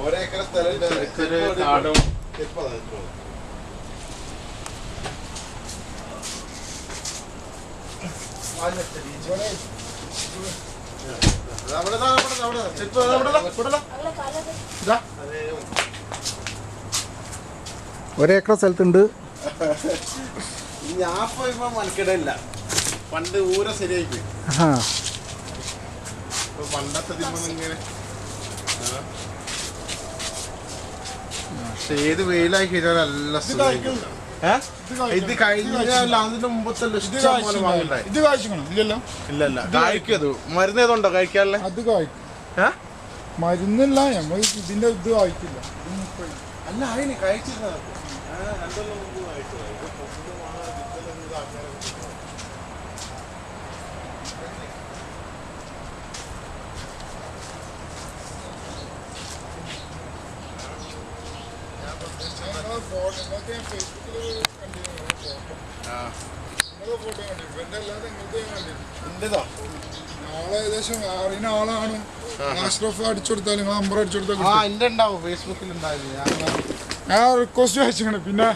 ഒരേക്കർ സ്ഥലം ഒരേക്കർ സ്ഥലത്തുണ്ട്. ഞാൻ പോയപ്പോ മനക്കിടയില്ല. പണ്ട് ഊര ശരിയായി പോയി. പണ്ടത്തെ ഇങ്ങനെ പക്ഷെ ഏത് വെയിലായി കഴിഞ്ഞാൽ നല്ല ഇത് കഴിഞ്ഞാൽ അതിന്റെ മുമ്പത്തെ ഇത് കാഴ്ചക്കണം. ഇല്ലല്ലോ, ഇല്ലല്ല കായ്ക്കത് മരുന്ന് ഏതുണ്ടോ കഴിക്കാനുള്ള? അത് കായ്ക്കും. മരുന്നില്ല, നമ്മൾ ഇതിന്റെ ഇത് കായ്ക്കില്ല. അല്ല അതിന് കഴിച്ചിരുന്ന നാളെ ഏകദേശം അറിയുന്ന ആളാണ്. അടിച്ചുകൊടുത്താൽ നിങ്ങൾ നമ്പർ അടിച്ചുകൊടുത്താൽ എന്റെ ഉണ്ടാവും, ഫേസ്ബുക്കിൽ ഉണ്ടായിരുന്നു. ഞാൻ റിക്വസ്റ്റ് അയച്ചിങ്ങനെ. പിന്നെ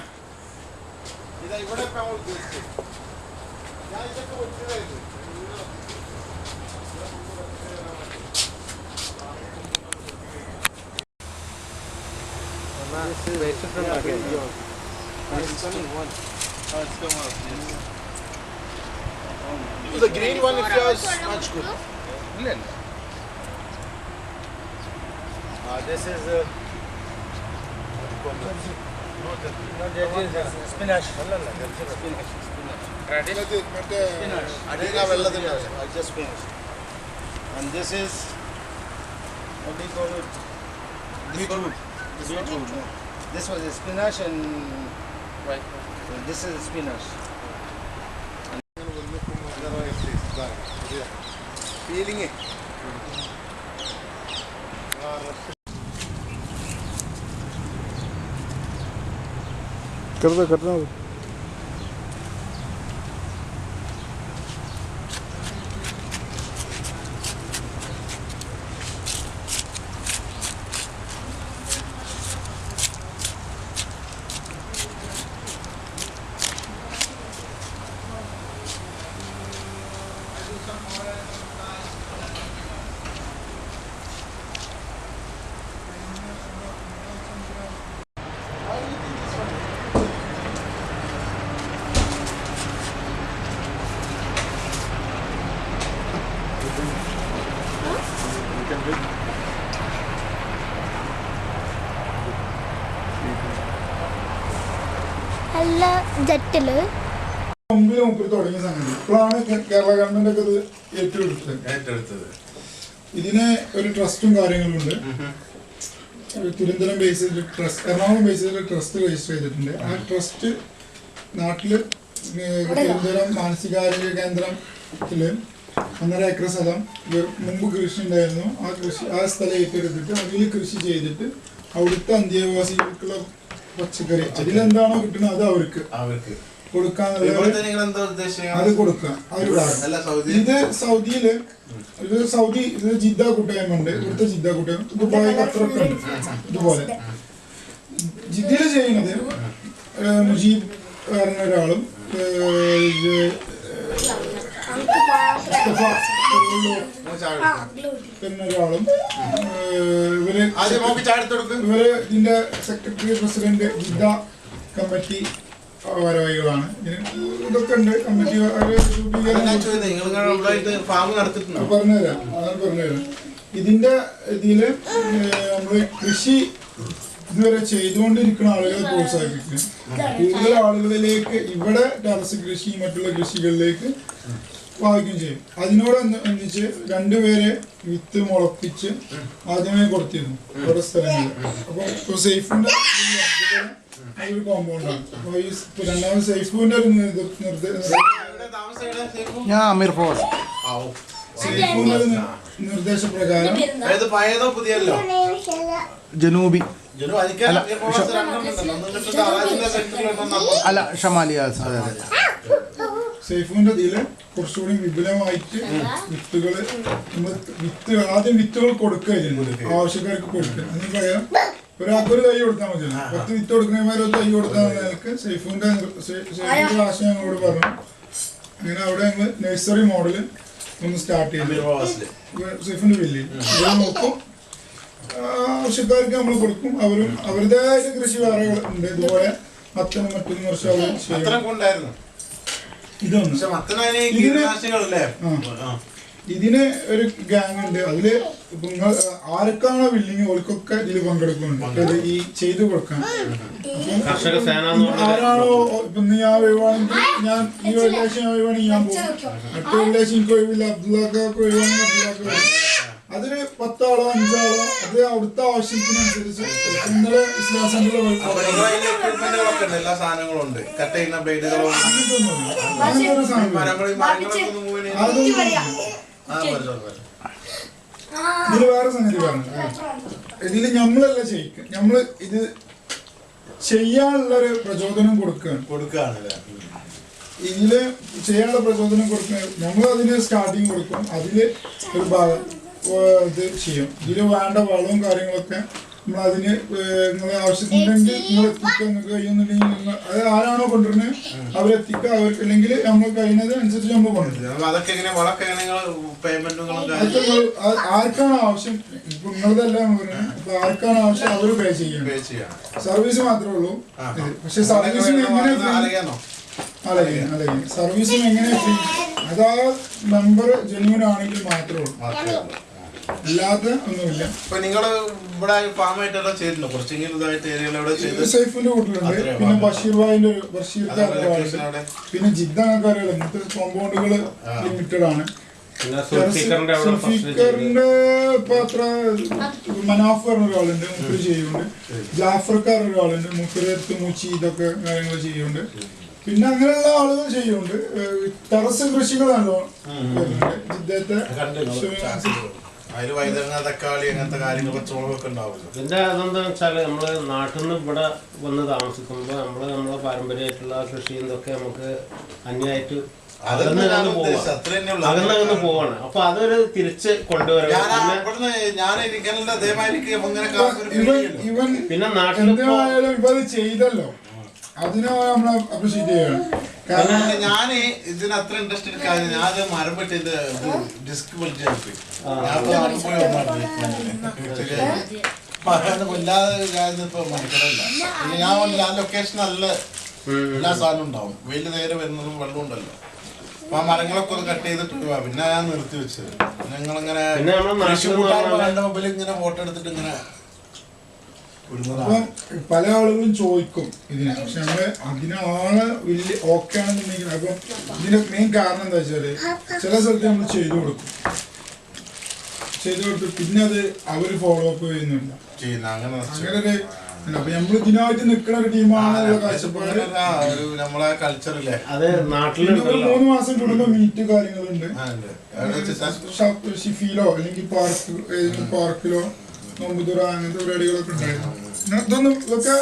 The green one it was much good. This is spinach. Just spinach. And this is what do you call it? Beetroot. This was a spinach and right. This is spinach. Feeling it. करना തുടങ്ങിയ സംഗതി ഇപ്പോഴാണ് Kerala government ഒക്കെ ഇത് ഏറ്റെടുത്തത്. ഇതിന് ഒരു ട്രസ്റ്റും കാര്യങ്ങളും ഉണ്ട്. തിരുവനന്തപുരം ബേസ് ചെയ്ത് ട്രസ്റ്റ്, എറണാകുളം ബേസ് ചെയ്ത് ട്രസ്റ്റ് രജിസ്റ്റർ ചെയ്തിട്ടുണ്ട്. ആ ട്രസ്റ്റ് നാട്ടില് തിരുവനന്തപുരം മാനസികാരോഗ്യ കേന്ദ്രത്തില് 1.5 ഏക്കർ സ്ഥലം മുമ്പ് കൃഷി ഉണ്ടായിരുന്നു. ആ സ്ഥലം ഏറ്റെടുത്തിട്ട് അതിൽ കൃഷി ചെയ്തിട്ട് അവിടുത്തെ അന്ത്യവാസികൾക്കുള്ള പച്ചക്കറി അതിലെന്താണോ കിട്ടുന്നത് അത് അവർക്ക് കൊടുക്കാന്നുള്ള അത് കൊടുക്കുക. ഇത് സൗദിയില് ഇത് ജിദ്ദ കൂട്ടായ്മ ഉണ്ട്. ഇവിടുത്തെ ജിദ്ദ കൂട്ടായ്മ, ദുബായ്, ഖത്തറൊക്കെ ഉണ്ട്. ഇതുപോലെ ജിദ്ദയിൽ ചെയ്യുന്നത് മുജീബ് പറഞ്ഞ ഒരാളും ഒരാളും ഇവര് ഇതിന്റെ സെക്രട്ടറി പ്രസിഡന്റ് ജിദ്ദ കമ്മിറ്റി ഭാരവാഹികളാണ്. ഇതൊക്കെ ഉണ്ട്. കമ്മിറ്റി പറഞ്ഞുതരാം. ഇതിന്റെ ഇതില് നമ്മള് കൃഷി ഇതുവരെ ചെയ്തുകൊണ്ടിരിക്കുന്ന ആളുകളെ പ്രോത്സാഹിപ്പിക്കും. കൂടുതൽ ആളുകളിലേക്ക് ഇവിടെ ടെറസ് കൃഷി മറ്റുള്ള കൃഷികളിലേക്ക് വായിക്കുകയും ചെയ്യും. അതിനോടൊന്നിച്ച് 2 പേരെ വിത്ത് മുളപ്പിച്ച് ആദ്യമേ കൊടുത്തിരുന്നു ഓരോ സ്ഥലങ്ങളിൽ. അപ്പൊ സേഫിന്റെ ഒരു കോമ്പൗണ്ടാണ്. അപ്പൊ ഈ രണ്ടാമത് സേഫിന്റെ ഒരു നിർദ്ദേശപ്രകാരം ജനൂബി അല്ല ഷമാലിയ സൈഫുവിന്റെ ഇതില് കുറച്ചുകൂടി വിപുലമായിട്ട് വിത്തുകള് ആദ്യം വിത്തുകൾ കൊടുക്കുക ആവശ്യക്കാർക്ക് കൊടുക്കുക അതിന് പറയാം ഒരാൾക്കൊരു തൈ കൊടുത്താൽ മതി 10 വിത്ത് കൊടുക്കുന്നവരെ ഒരു തൈ കൊടുത്താൽ മതി സൈഫുവിന്റെ ആശയം ഞങ്ങളോട് പറഞ്ഞു അങ്ങനെ അവിടെ ഞങ്ങൾ നഴ്സറി മോഡല് ഒന്ന് സ്റ്റാർട്ട് ചെയ്തു സൈഫിന്റെ വില്ലിൽ ഇവിടെ നോക്കും ആവശ്യക്കാർക്ക് നമ്മൾ കൊടുക്കും അവരും അവരുടേതായ കൃഷി വേറെ ഉണ്ട് ഇതുപോലെ മത്തനും മറ്റൊന്നും വർഷം അവർ ഇതിന് ഒരു ഗ്യാങ് ഉണ്ട് അതില് നിങ്ങൾ ആർക്കാണോ വില്ലിങ് ഓൾക്കൊക്കെ ഇതിൽ പങ്കെടുക്കുന്നുണ്ട് ഈ ചെയ്തു കൊടുക്കാൻ ആരാണോ ഇപ്പൊ നീ ആ ഒഴിവാണെങ്കിൽ ഞാൻ ഈ വെള്ളിയാഴ്ച ഒഴിവാണെങ്കിൽ ഞാൻ പോകും മറ്റു വെള്ളിയാഴ്ച എനിക്ക് ഒഴിവില്ല അബ്ദുള്ളക്ക് ഒഴിവാണെങ്കിൽ അബ്ദുള്ളക്ക് ഒഴിവ് അതിന് 10 ആളോ 5 ആളോ അത് അവിടുത്തെ ആവശ്യത്തിനനുസരിച്ച് ഇന്നലെ ഇസ്ലാം സെന്ററിൽ ഇതില് വേറെ സംഗതി പറഞ്ഞു ഇതില് നമ്മളല്ല ചെയ്യിക്കുക നമ്മള് ഇത് ചെയ്യാനുള്ളൊരു പ്രചോദനം കൊടുക്കുകയാണ് ഇതില് ചെയ്യാനുള്ള പ്രചോദനം കൊടുക്കുക നമ്മൾ അതിന് സ്റ്റാർട്ടിങ് കൊടുക്കും അതില് ഒരു ഭാഗം ഇത് ചെയ്യും ഇതില് വേണ്ട വളവും കാര്യങ്ങളൊക്കെ നമ്മൾ അതിന് നിങ്ങളെ ആവശ്യത്തിനുണ്ടെങ്കിൽ നിങ്ങൾ എത്തിക്കുക നിങ്ങൾക്ക് കഴിയുന്നുണ്ടെങ്കിൽ അത് ആരാണോ കൊണ്ടുവരുന്നത് അവരെത്തിക്കുക അവർക്ക് അല്ലെങ്കിൽ നമ്മൾ കഴിയുന്നത് അനുസരിച്ച് നമ്മൾ കൊണ്ടുവരും ആർക്കാണ് ആവശ്യം ഇപ്പൊ നിങ്ങളതല്ല പറയുന്നത് അപ്പൊ ആർക്കാണ് ആവശ്യം അവർ പേ ചെയ്യണം സർവീസ് മാത്രമേ ഉള്ളൂ പക്ഷെ സർവീസിന് എങ്ങനെ സർവീസിന് എങ്ങനെ ഫ്രീ അതാ മെമ്പർ ജെന്യൂൻ ആണെങ്കിൽ മാത്രമേ ഉള്ളൂ അല്ലാതെ ഒന്നുമില്ല സൈഫിന്റെ വീട്ടിലുണ്ട് പിന്നെ ബഷീർ ഭായിന്റെ ബഷീർക്കാരുടെ പിന്നെ ജിദ്ദക്കാരുടെ ഇങ്ങനത്തെ കോമ്പൗണ്ടുകൾ ലിമിറ്റഡ് ആണ് സുൽഫിക്കറിന്റെ ഇപ്പൊ അത്ര മനാഫ് പറഞ്ഞ ഒരാളുണ്ട് മുപ്പര് ചെയ്യുന്നുണ്ട് ജാഫർക്കാർ ഒരാളുണ്ട് മുപ്പര് മൂച്ചി ഇതൊക്കെ കാര്യങ്ങൾ ചെയ്യുന്നുണ്ട് പിന്നെ അങ്ങനെയുള്ള ആളുകൾ ചെയ്യുന്നുണ്ട് ടെറസ് കൃഷികളാണല്ലോ ജിദ്ദത്തെ അതില് വൈതങ്ങ തക്കാളി അങ്ങനത്തെ കാര്യങ്ങൾ പച്ചമുളകൊക്കെ ഉണ്ടാവില്ല. ഇതിന്റെ അതെന്താ വെച്ചാല് നമ്മള് നാട്ടിൽ നിന്ന് ഇവിടെ വന്ന് താമസിക്കുമ്പോ നമ്മളെ പാരമ്പര്യമായിട്ടുള്ള കൃഷി ഇതൊക്കെ നമുക്ക് അന്യായിട്ട് അകന്നു പോവാണ്. അപ്പൊ അതൊരു തിരിച്ച് കൊണ്ടുവരാൻ പിന്നെ നാട്ടിൽ ചെയ്തല്ലോ അതിനെ നമ്മൾ അപ്രീഷിയേറ്റ് ചെയ്യണം. ഞാൻ ഇതിന് അത്ര ഇൻട്രസ്റ്റ് എടുക്കാതെ ഞാൻ അത് മരം പറ്റിയത് ഡിസ്ക് പൊളിച്ച് കൊല്ലാതെ ഇപ്പൊ മണിക്കടല്ല ഞാൻ ആ ലൊക്കേഷൻ നല്ല എല്ലാ സാധനവും ഉണ്ടാവും. വെയിൽ നേരെ വരുന്നതും വെള്ളം ഉണ്ടല്ലോ. അപ്പൊ ആ മരങ്ങളൊക്കെ ഒന്ന് കട്ട് ചെയ്തിട്ട് പിന്നെ ഞാൻ നിർത്തി വെച്ചത്. ഞങ്ങളിങ്ങനെ മൊബൈൽ ഇങ്ങനെ ഫോട്ടോ എടുത്തിട്ട് ഇങ്ങനെ അപ്പം പല ആളുകളും ചോദിക്കും ഇതിനെ. പക്ഷെ നമ്മള് അതിനാള് വലിയ ഓക്കെ ആണെന്നുണ്ടെങ്കിൽ അപ്പം ഇതിന്റെ മെയിൻ കാരണം എന്താ വെച്ചാല് ചില സ്ഥലത്ത് നമ്മൾ ചെയ്തു കൊടുക്കും പിന്നെ അത് അവര് ഫോളോ അപ്പ് ചെയ്യുന്നില്ല. അങ്ങനെ ഒരു അപ്പൊ നമ്മൾ ഇതിനായിട്ട് നിൽക്കുന്ന ഒരു ടീമാണെന്നുള്ള കാഴ്ചപ്പാട് ഒരു 3 മാസം കൂടുമ്പോ മീറ്റ് കാര്യങ്ങളുണ്ട്. ഷിഫിയിലോ അല്ലെങ്കിൽ പാർക്കിലോ നോമ്പുതുറ അങ്ങനത്തെ പരിപാടികളൊക്കെ ഉണ്ടായിരുന്നു. ഇതൊന്നും ഇതൊക്കെ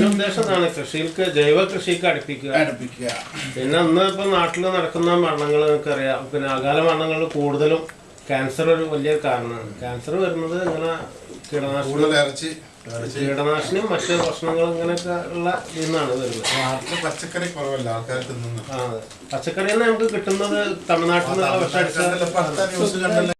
ഉദ്ദേശമാണ് കൃഷിക്ക് ജൈവ കൃഷിക്ക് അടുപ്പിക്കുക. പിന്നെ അന്ന് ഇപ്പൊ നാട്ടിൽ നടക്കുന്ന മരണങ്ങൾ നിങ്ങൾക്കറിയാം. പിന്നെ അകാല മരണങ്ങളിൽ കൂടുതലും ക്യാൻസർ ഒരു വലിയ കാരണമാണ്. ക്യാൻസർ വരുന്നത് ഇങ്ങനെ കീടനാശിനിയും മറ്റ് ഭക്ഷണങ്ങളും ഇങ്ങനെയൊക്കെ ഉള്ള ഇന്നാണ് വരുന്നത്. പച്ചക്കറി കുറവല്ല ആൾക്കാർ തിന്നുന്നത്. പച്ചക്കറി തന്നെ നമുക്ക് കിട്ടുന്നത് തമിഴ്നാട്ടിൽ നിന്നുള്ള വിഷ